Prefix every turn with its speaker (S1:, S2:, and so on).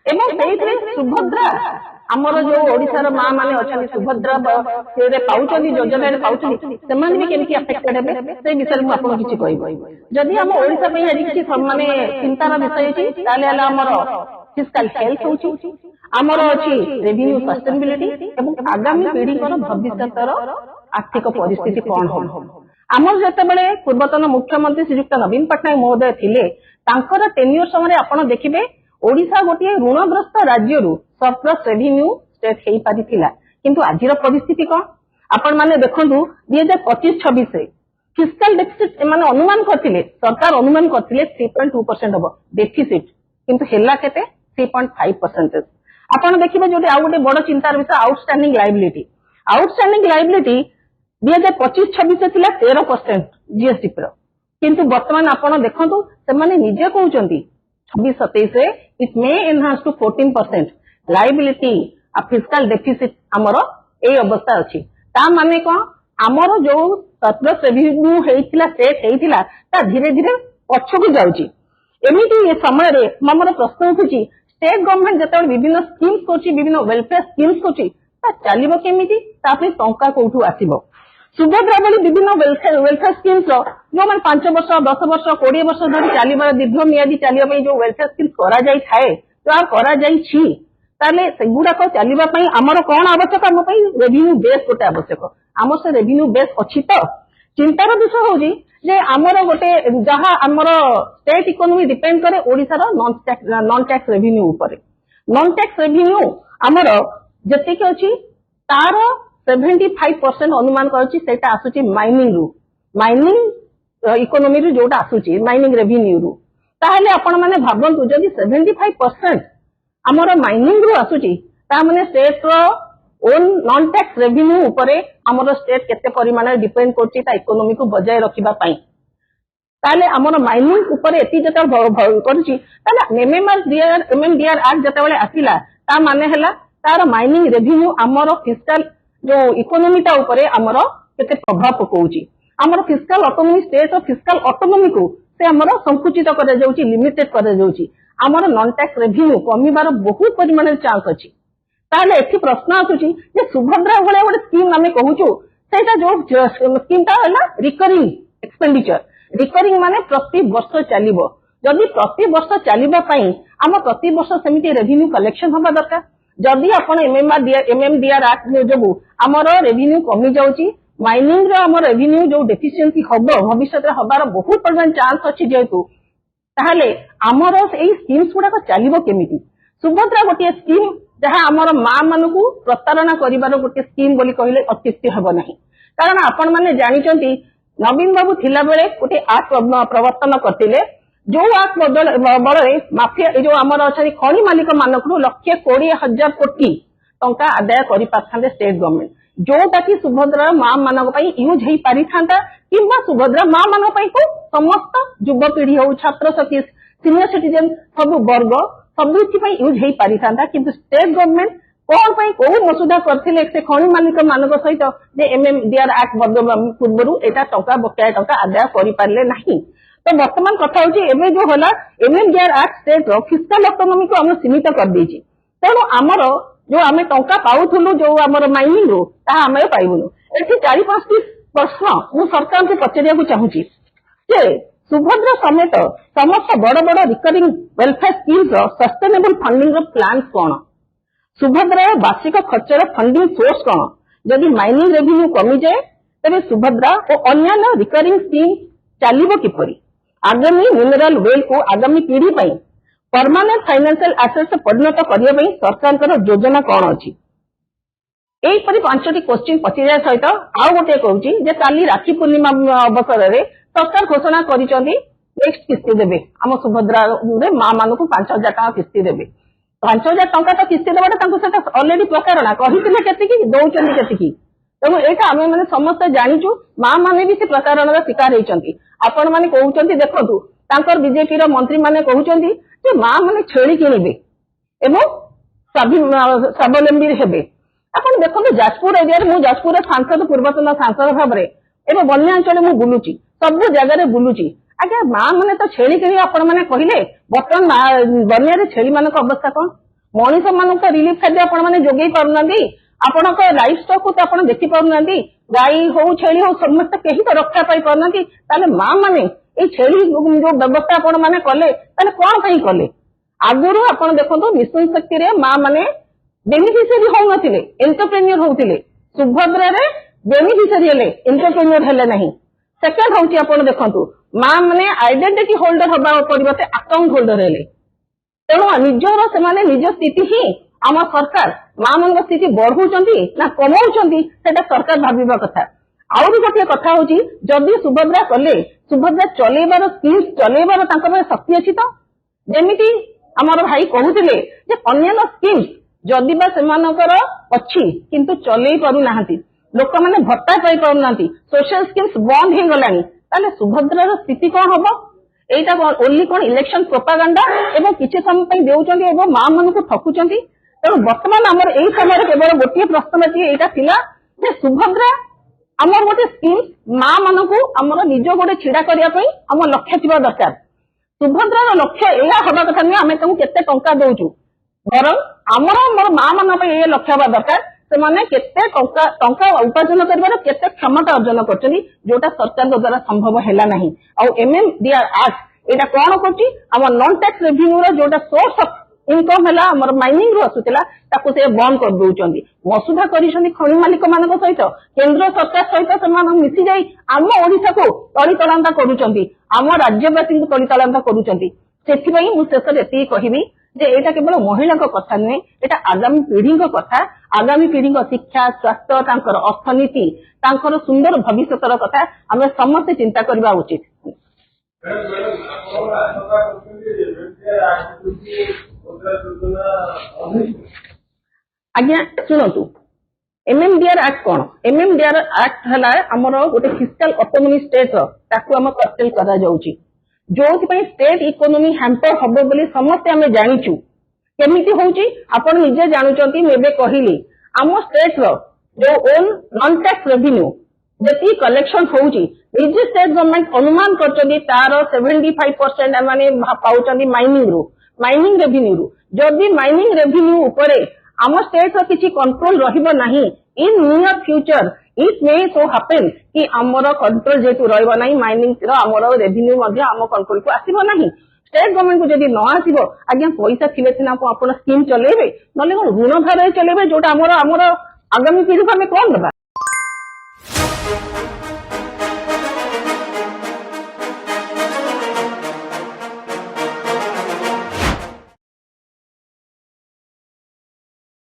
S1: एवं सुभद्रा आमर जो ओडिशार माँ माने अच्छे सुभद्रा पाउछन्ती योजना पाउछन्ती सेमाने भी केमती अफेक्टेड हेबे से विषय मु आपन किछि कहबो जदि हम ओडिशा पई आज किछि माने चिंतार विषय अछि ताले हला हमर फिस्कल हेल्थ होछि आमर अछि रेवेन्यू सस्टेनेबिलिटी एवं आगामी पीढ़ी कर भविष्यतर आर्थिक परिस्थिति कोन हो आमर जतबेले पूर्वतन मुख्यमंत्री श्रीयुक्त नवीन पटनायक महोदय थिले तांकर टेन्योर समय आपण देखिबे ओडिशा गोटे ऋणग्रस्त राज्यरू सरप्लस रेवेन्यू स्टेट हेई पारिथिला किंतु आजिर परिस्थिति कोन आपण माने देखंतु 2025-26 रे फिस्कल डेफिसिट माने अनुमान करथिले सरकार अनुमान करथिले 3.2% हबो डेफिसिट किंतु हेला केते 3.5%। आपण देखिबे जोटे आ गोटे बड़ चिंतार विषय आउटस्टैंडिंग लायबिलिटी 2025-26 रे थिला 13% जीएसटी पर किंतु वर्तमान आपण देखंतु से माने निजे कहउचंती 26-27 रे it may enhance to 14% liability आ फिस्कल डेफिसिट हमरो ए अवस्था अछि ता माने कोन हमरो जो सरप्लस रेवेन्यू हेइतिला स्टेट हेइतिला ता धीरे धीरे पछकु जाउची एमिति ए समय रे हमरो प्रश्न उठुची स्टेट गवर्नमेंट जतबे विभिन्न स्कीम्स कोची विभिन्न वेलफेयर स्कीम्स कोची ता चलिबो केमिति ता पे टंका कोठु आसीबो सुभद्रा बली विभिन्न वेलफेयर स्कीम्स जो मान 5 वर्ष 10 वर्ष 20 वर्ष धरी चलिबार दीर्घ मियादी चलिबा जो वेलफेयर स्कीम्स करा जाई थाए तो करा जाई छी ताले सेगुडा को चलिबा पई हमर कोन आवश्यक हम पई रेवेन्यू बेस गोटे आवश्यक हमर से रेवेन्यू बेस अछि तो चिंतार विषय होजी जे हमर गोटे जहा हमर स्टेट इकोनॉमी डिपेंड करे ओडिसा रो नॉन टैक्स रेवेन्यू ऊपर नॉन टैक्स रेवेन्यू हमर जति के अछि तार 75% अनुमान करछि सेटा आसुची माइनिंग इकोनॉमी रो जोटा आसुची माइनिंग रेवेन्यू रो ताहले आपण माने भाबंतु जदि 75% हमर माइनिंग रो आसुची ता माने स्टेट रो ओन नॉन टैक्स रेवेन्यू ऊपरे हमर स्टेट केते परिमाण डिपेंड करछि ता इकोनॉमी को बजाय रखिबा पई ताले हमर माइनिंग ऊपरे एति जता करछि ताले एमएमडीआर एक्ट जतबेले आसिला ता माने हला तार माइनिंग रेवेन्यू हमर फिस्कल जो इकोनॉमी ता ऊपरे हमर केते प्रभाव पकोउची हमर फिस्कल ऑटोनॉमी स्टेट और फिस्कल ऑटोनॉमी को से हमर संकुचित कर जाउची लिमिटेड कर जाउची हमर नॉन टैक्स रेवेन्यू कमीबार बहुत परिमाण चांस अछि ताले एथि प्रश्न आसुची जे सुभद्रा भले गोटे स्कीम हमें कहूचु सेटा जो स्कीम ता हला रिकरिंग एक्सपेंडिचर रिकरिंग माने प्रति वर्ष चलिबो जदि प्रति वर्ष चलिबा पई हम प्रति वर्ष समिति रेवेन्यू कलेक्शन होबा दरकार जदि आपण एमएमडीआर एक्ट जो हमर रेवेन्यू कमी जाउची माइनिंग रो हमर रेवेन्यू जो डेफिशिएंसी हबो भविष्य रे हबार बहुत परिमाण चांस अछि जेतु ताहले हमर एई स्कीम्स गुडा को चलिबो केमिति सुभद्रा गोटे स्कीम जहा हमर मां मानकू प्रतारणा करिवार गोटे स्कीम बोली कहिले अत्युक्ति हबो नाही कारण आपण माने जानिचंती नवीन बाबू थिला बेले गोटे एक्ट प्रवर्तन करथिले जो एक्ट बदले माफिया जो हमर अछि खणी मालिक मानकू 1,20,000 कोटी टंका आदाय करि पाथांदे स्टेट गवर्नमेंट जोटा कि सुभद्रा मां मानक पई यूज हेई पारि थांता किबा सुभद्रा मां मानक पई को समस्त युवा पीढ़ी हो छात्र छात्री सीनियर सिटीजन सब वर्ग सबुति पई यूज हेई पारि थांता किंतु स्टेट गवर्नमेंट कोन पई को मसुदा करथिले से खणी मालिक मानक सहित जे एमएमडीआर एक्ट पूर्वरु एटा टंका बकाया टंका आदाय करि पारले नाही तो वर्तमान कथा होची एबे जो होला एमएमडीआर एक्ट स्टेट रो फिस्कल इकोनॉमी को हम सीमित कर देछि तेनो हमर जो आमे टंका पाउथुलु जो हमर माइनिंग रो ता हमें पाइबुनु एठी 4-5 प्रश्न मु सरकार के पचरिया को चाहूची जे सुभद्रा समेत समस्त बड़ बड़ रिकरिंग वेलफेयर स्कीम्स रो सस्टेनेबल फंडिंग रो प्लान कोन सुभद्रा वार्षिक खर्चर फंडिंग सोर्स कोन जदि माइनिंग रेवेन्यू कमी जाए तबे सुभद्रा और अन्य रिकरिंग स्कीम चलिबो किपरि आगामी मिनरल वेल को आगामी पीढ़ी पई परमानेंट फाइनेंशियल एसेट से परिणत करिया पई सरकार कर योजना कोन अछि एई परि 5टी क्वेश्चन पचिरा सहित आ गोटे कहूची जे काली राखी पूर्णिमा अवसर रे सरकार घोषणा करिसंती नेक्स्ट किस्ती देबे हम सुभद्रा रे मां मानकू 5,000 टका किस्ती देबे 5,000 टका तो किस्ती देबाटा तांको सेटा ऑलरेडी प्रकारणा कहिथिले केते की दउचंती केते की तेणु एटा आमे माने समस्त जानिचु मां माने भी से प्रकारणर शिकार हेचंती आपण माने कहउचंती देखंतु तांकर बीजेपी रो मंत्री माने कहउचंती जे मां माने छेड़ी किनिबे एवं स्वावलंबी हेबे आपण देखंतु जाजपुर एरिया रे मु जाजपुर सांसद पूर्वतन सांसद भाबरे एबे बन्या अंचल मु बुलुची सब जगह रे बुलुची आगे मां माने तो छेड़ी किनि आपण माने कहिले बर्तन बन्या रे छेड़ी मानक अवस्था कोन मनीष मान रिलीफ खाद्य आपण मैंने जोगे पारना आपण लाइफ स्टॉक को आप देखी पारना गाई हो छेली हो समस्त कहीं तो रक्षा पाई पारना ताले माँ माने ये छेली जो व्यवस्था आपण मैंने कले कौन कहीं कले आगुरी आपण देखो मिशन शक्ति रे माँ माने बेनिफिशियरी होउनथिले एंटरप्रेन्योर होउथिले सुभद्रा रे बेनिफिशियरी हेले एंटरप्रेन्योर हेले नहीं सेकंड होउची आपण देखंतु माँ माने आइडेंटिटी होल्डर होबा परिवर्ते अकाउंट होल्डर हेले तेणु निजर से निज स्थिति ही आम सरकार माँ मान स्थिति बढ़ाऊंगी ना कमाऊंगी सेटा सरकार भाविबा कथा आउ भी गोटे कथा होची जदि सुभद्रा कले सुभद्रा चलेबार स्किल्स चलेबार तांको पाखे शक्ति अछि तो जेमिति हमर भाई कहूतिले जे अन्य स्किम्स जदि बा सेमानकर अछि किंतु चलेई पारु नाहंती लोक माने भत्ता पाई पारु नाहंती सोशल स्किम्स बंद हे गलानी ताले सुभद्रार स्थिति कोन हबो एटा ओनली कोन इलेक्शन प्रोपागेंडा एवं किछि समय देउचंती एवं माँ मान को ठकुचंती तेणु बर्तमान आमर एई समय केवल गोटे प्रश्न एटा थिला जे सुभद्रा आमर गोटे स्किम्स माँ मान को आमर निज गोटे छिड़ा करिया पई आम लक्ष्य थिबा दरकार सुभद्रार लक्ष्य एया हबा कथा नै आमे तमु केते टंका दउचु बरं आमर मोर माँ मान पई ए लक्ष्य हबा दरकार से माने केते टंका उपार्जन करबार केते क्षमता अर्जन करछनी जोटा सरकार द्वारा संभव हैला नहीं आ एमएमडीआर एक्ट एटा कोन करछि आम नॉन टैक्स रेवेन्यू रो जोटा सोर्स ऑफ इनकम है आमर माइनिंग रू आसूला से बंद कर दौरान मसुधा कर खनि मालिक मान सहित केंद्र सरकार सहित से मिसी जाई आम ओडिशा को तड़ीतलांता करुचंती आम राज्यवासी को तड़ीतलांता करुचंती सेथिबाई मु शेष एति कहबी जे एटा केवल महिला कथा नुहे एटा आगामी पीढ़ी कथा आगामी पीढ़ी शिक्षा स्वास्थ्य तांकर अर्थनीति तांकर सुंदर भविष्यतर कथा आम समस्त चिंता करबा उचित। आज्ञा शुणु एमएमडीआर एक्ट कौन एमएमडीआर एक्ट है आमर गोटे फिस्काल ऑटोनॉमी स्टेट आम कर्टेल करा जाउची जो स्टेट इकोनॉमी हैम्पर हबो बोली समस्त आम जानिचु केमिति होउची आपण निजे जानुचंती मेबे कहिली आम स्टेट रो जो ओन नॉन टैक्स रेवेन्यू जति कलेक्शन होउची निजे स्टेट गवर्नमेंट अनुमान करचंती तार 75% माने पाउचंती माइनिंग रेवेन्यू रू जदि माइनिंग रेवेन्यू उपरे आम स्टेट रो किछि कंट्रोल रहिबो नाही in near future it may so happen कि आमर कंट्रोल जेतु रहइबो नाही माइनिंग रो आमर रेवेन्यू मध्ये आम कंट्रोल को आसीबो नाही स्टेट गवर्नमेंट को जदि न आसीबो आज्ञा पैसा थिले सिना आपण स्कीम चलेबे नले ऋण धारे चलेबे जोटा आमर आगामी पीढ़ी को आमे कोन दबा।